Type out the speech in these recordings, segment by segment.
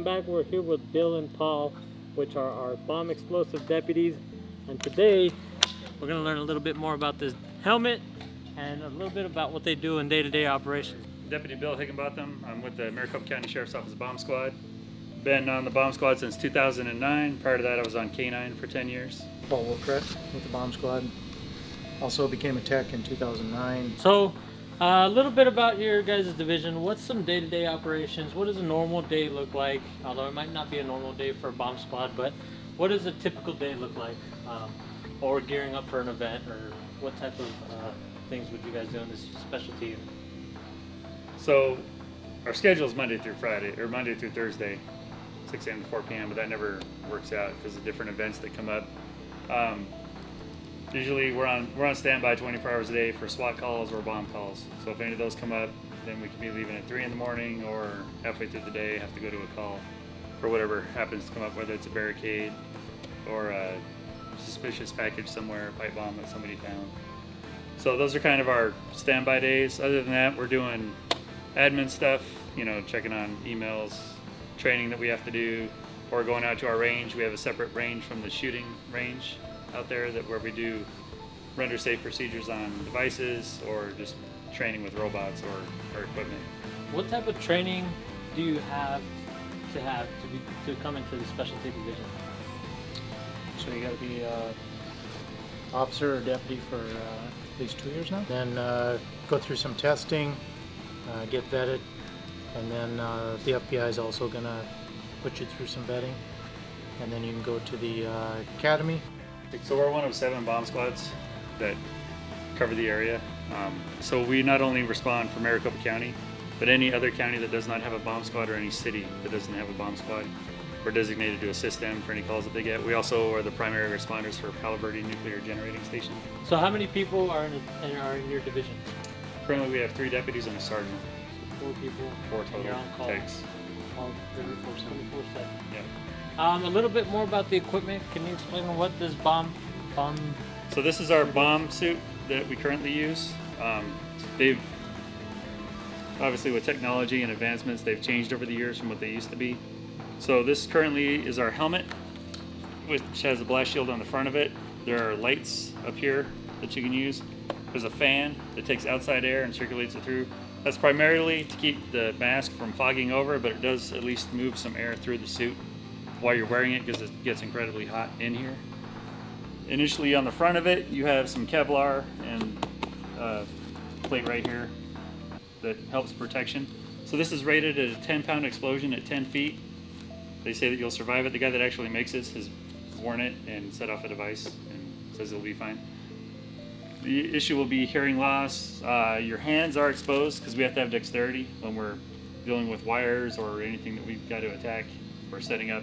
back. We're here with Bill and Paul, which are our bomb explosive deputies. And today, we're gonna learn a little bit more about this helmet and a little bit about what they do in day-to-day operations. Deputy Bill Higginbotham. I'm with the Maricopa County Sheriff's Office Bomb Squad. Been on the bomb squad since 2009. Prior to that, I was on K9 for 10 years. Paul Wilcrest with the bomb squad. Also became a tech in 2009. So, a little bit about your guys' division. What's some day-to-day operations? What does a normal day look like? Although it might not be a normal day for a bomb squad, but what does a typical day look like? Or gearing up for an event, or what type of things would you guys do in this specialty? So, our schedule is Monday through Friday, or Monday through Thursday, 6 a.m. to 4 p.m., but that never works out because of different events that come up. Usually we're on standby 24 hours a day for SWAT calls or bomb calls. So if any of those come up, then we could be leaving at 3 in the morning or halfway through the day have to go to a call for whatever happens to come up, whether it's a barricade or a suspicious package somewhere, a pipe bomb that somebody found. So those are kind of our standby days. Other than that, we're doing admin stuff, checking on emails, training that we have to do, or going out to our range. We have a separate range from the shooting range out there where we do render safe procedures on devices or just training with robots or equipment. What type of training do you have to come into the specialty division? So you got to be officer or deputy for at least 2 years now. Then go through some testing, get vetted, and then the FBI is also going to put you through some vetting, and then you can go to the academy. So we're one of 7 bomb squads that cover the area. So we not only respond for Maricopa County, but any other county that does not have a bomb squad or any city that doesn't have a bomb squad. We're designated to assist them for any calls that they get. We also are the primary responders for Palo Verde Nuclear Generating Station. So how many people are in your division? Currently we have 3 deputies and a sergeant. 4 people. 4 total You're on call. techs. All 24/7. Yeah. A little bit more about the equipment. Can you explain what this bomb? So this is our bomb suit that we currently use. They've obviously, with technology and advancements, they've changed over the years from what they used to be. So this currently is our helmet, which has a blast shield on the front of it. There are lights up here that you can use. There's a fan that takes outside air and circulates it through. That's primarily to keep the mask from fogging over, but it does at least move some air through the suit while you're wearing it because it gets incredibly hot in here. Initially on the front of it, you have some Kevlar and plate right here that helps protection. So this is rated at a 10-pound explosion at 10 feet. They say that you'll survive it. The guy that actually makes this has worn it and set off a device and says it'll be fine. The issue will be hearing loss. Your hands are exposed because we have to have dexterity when we're dealing with wires or anything that we've got to attack. We're setting up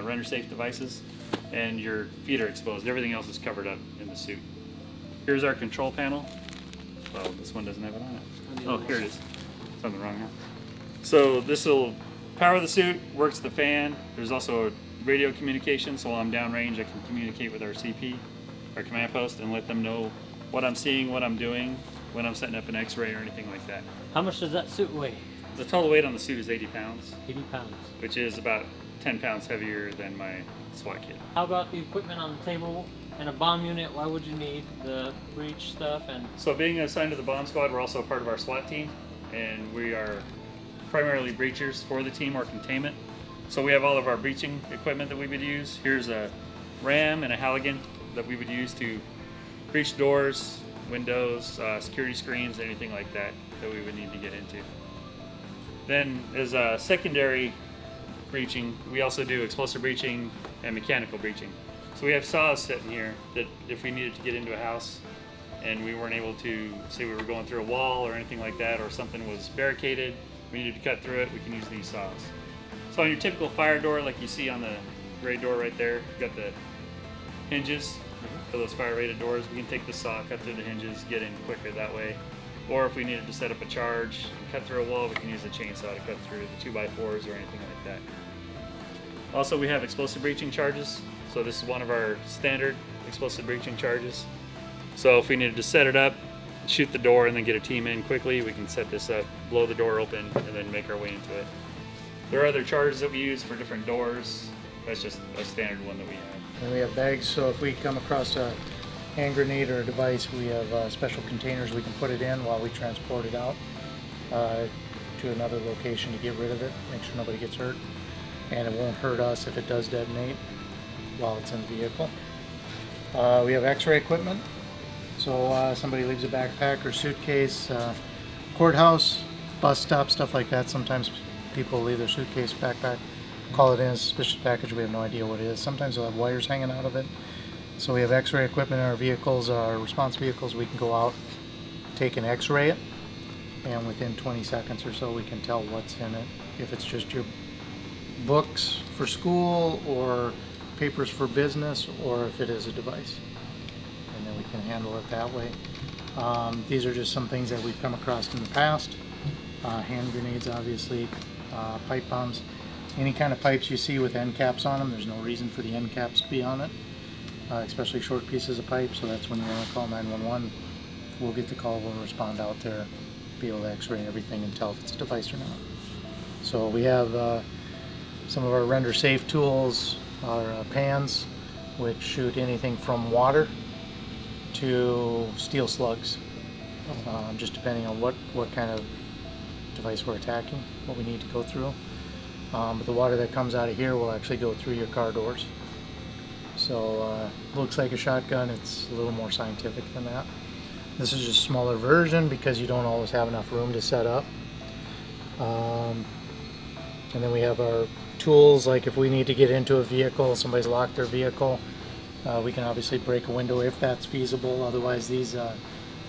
render safe devices, and your feet are exposed. Everything else is covered up in the suit. Here's our control panel. Well, this one doesn't have it on it. Oh, here it is. Something wrong now. So this will power the suit, works the fan. There's also radio communication, so while I'm downrange, I can communicate with our CP, our command post, and let them know what I'm seeing, what I'm doing, when I'm setting up an X-ray or anything like that. How much does that suit weigh? The total weight on the suit is 80 pounds. 80 pounds. Which is about 10 pounds heavier than my SWAT kit. How about the equipment on the table and a bomb unit? Why would you need the breach stuff? And so being assigned to the bomb squad, we're also part of our SWAT team, and we are primarily breachers for the team or containment. So we have all of our breaching equipment that we would use. Here's a ram and a Halligan that we would use to breach doors, windows, security screens, anything like that we would need to get into. Then as a secondary breaching, we also do explosive breaching and mechanical breaching. So we have saws sitting here that if we needed to get into a house and we weren't able to, say we were going through a wall or anything like that, or something was barricaded, we needed to cut through it, we can use these saws. So on your typical fire door, like you see on the gray door right there, you've got the hinges for those fire rated doors. We can take the saw, cut through the hinges, get in quicker that way. Or if we needed to set up a charge and cut through a wall, we can use a chainsaw to cut through the 2x4s or anything like that. Also, we have explosive breaching charges. So this is one of our standard explosive breaching charges. So if we needed to set it up, shoot the door, and then get a team in quickly, we can set this up, blow the door open, and then make our way into it. There are other chargers that we use for different doors. That's just a standard one that we have. And we have bags, so if we come across a hand grenade or a device, we have special containers we can put it in while we transport it out to another location to get rid of it, make sure nobody gets hurt. And it won't hurt us if it does detonate while it's in the vehicle. We have x-ray equipment, so somebody leaves a backpack or suitcase, courthouse, bus stop, stuff like that. Sometimes people leave their suitcase, backpack, call it in a suspicious package, we have no idea what it is. Sometimes they'll have wires hanging out of it. So we have x-ray equipment in our vehicles, our response vehicles. We can go out, take an x-ray it, and within 20 seconds or so we can tell what's in it. If it's just your books for school or papers for business, or if it is a device, and then we can handle it that way. These are just some things that we've come across in the past. Hand grenades, obviously, pipe bombs. Any kind of pipes you see with end caps on them, there's no reason for the end caps to be on it, especially short pieces of pipe, so that's when you want to call 911. We'll get the call, we'll respond out there, be able to x-ray everything and tell if it's a device or not. So we have some of our render safe tools, our pans, which shoot anything from water to steel slugs, just depending on what kind of device we're attacking, what we need to go through. But the water that comes out of here will actually go through your car doors. So looks like a shotgun, it's a little more scientific than that. This is just a smaller version because you don't always have enough room to set up. And then we have our tools, like if we need to get into a vehicle, somebody's locked their vehicle, we can obviously break a window if that's feasible. Otherwise, these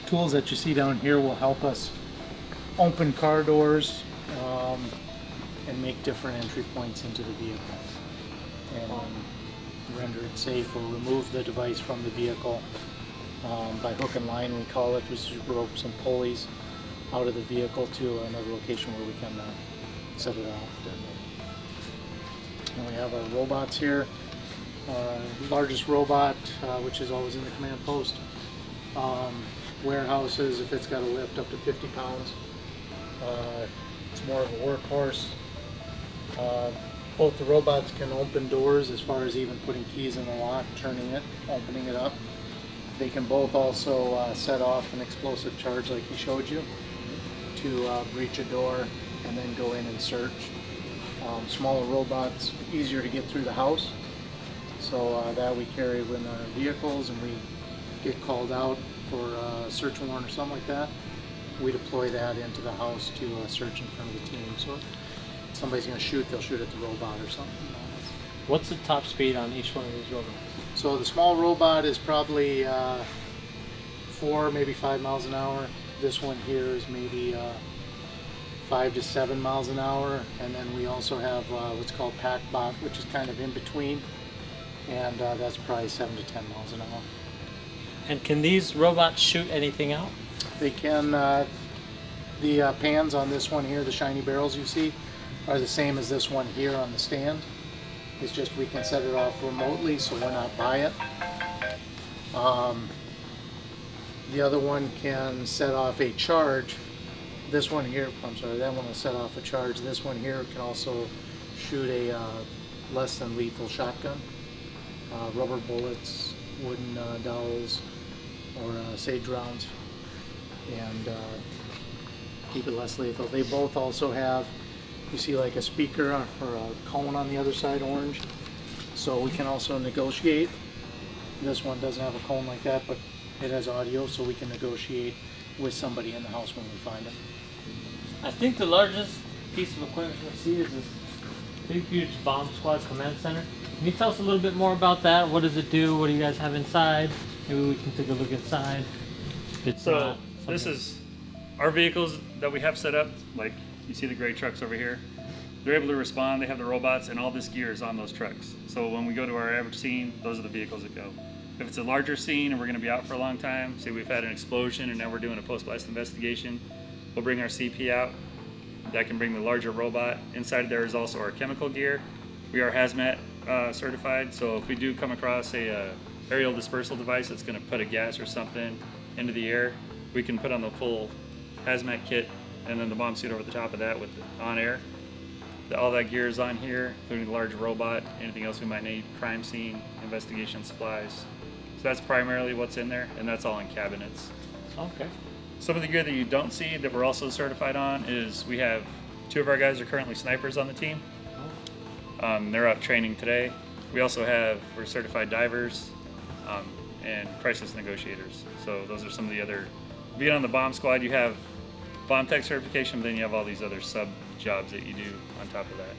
tools that you see down here will help us open car doors and make different entry points into the vehicle, and render it safe or remove the device from the vehicle by hook and line, we call it, which is ropes and pulleys out of the vehicle to another location where we can set it off. And we have our robots here. Largest robot, which is always in the command post. Warehouses, if it's got a lift up to 50 pounds. It's more of a workhorse. Both the robots can open doors as far as even putting keys in the lock, turning it, opening it up. They can both also set off an explosive charge like he showed you to breach a door and then go in and search. Smaller robots, easier to get through the house. So that we carry in our vehicles, and we get called out for a search warrant or something like that. We deploy that into the house to search in front of the team. So if somebody's going to shoot, they'll shoot at the robot or something. What's the top speed on each one of these robots? So the small robot is probably 4, maybe 5 miles an hour. This one here is maybe 5 to 7 miles an hour. And then we also have what's called PackBot, which is kind of in between. And that's probably 7 to 10 miles an hour. And can these robots shoot anything out? They can. The pans on this one here, the shiny barrels you see, are the same as this one here on the stand. It's just we can set it off remotely, so we're not by it. The other one can set off a charge. This one here, I'm sorry, that one will set off a charge. This one here can also shoot a less than lethal shotgun. Rubber bullets, wooden dowels, or sage rounds, and keep it less lethal. They both also have, you see, like a speaker or a cone on the other side, orange, so we can also negotiate. This one doesn't have a cone like that, but it has audio, so we can negotiate with somebody in the house when we find them. I think the largest piece of equipment we see is this big, huge bomb squad command center. Can you tell us a little bit more about that? What does it do? What do you guys have inside? Maybe we can take a look inside. So this is our vehicles that we have set up. Like you see the gray trucks over here. They're able to respond. They have the robots, and all this gear is on those trucks. So when we go to our average scene, those are the vehicles that go. If it's a larger scene and we're going to be out for a long time, say we've had an explosion and now we're doing a post-blast investigation, we'll bring our CP out. That can bring the larger robot. Inside of there is also our chemical gear. We are hazmat certified, so if we do come across a aerial dispersal device that's going to put a gas or something into the air, we can put on the full hazmat kit and then the bomb suit over the top of that with on air. All that gear is on here, including the large robot, anything else we might need, crime scene, investigation supplies. So that's primarily what's in there, and that's all in cabinets. Okay. Some of the gear that you don't see that we're also certified on is we have 2 of our guys are currently snipers on the team. They're out training today. We also we're certified divers and crisis negotiators. So those are some of the other, being on the bomb squad, you have bomb tech certification, but then you have all these other sub jobs that you do on top of that.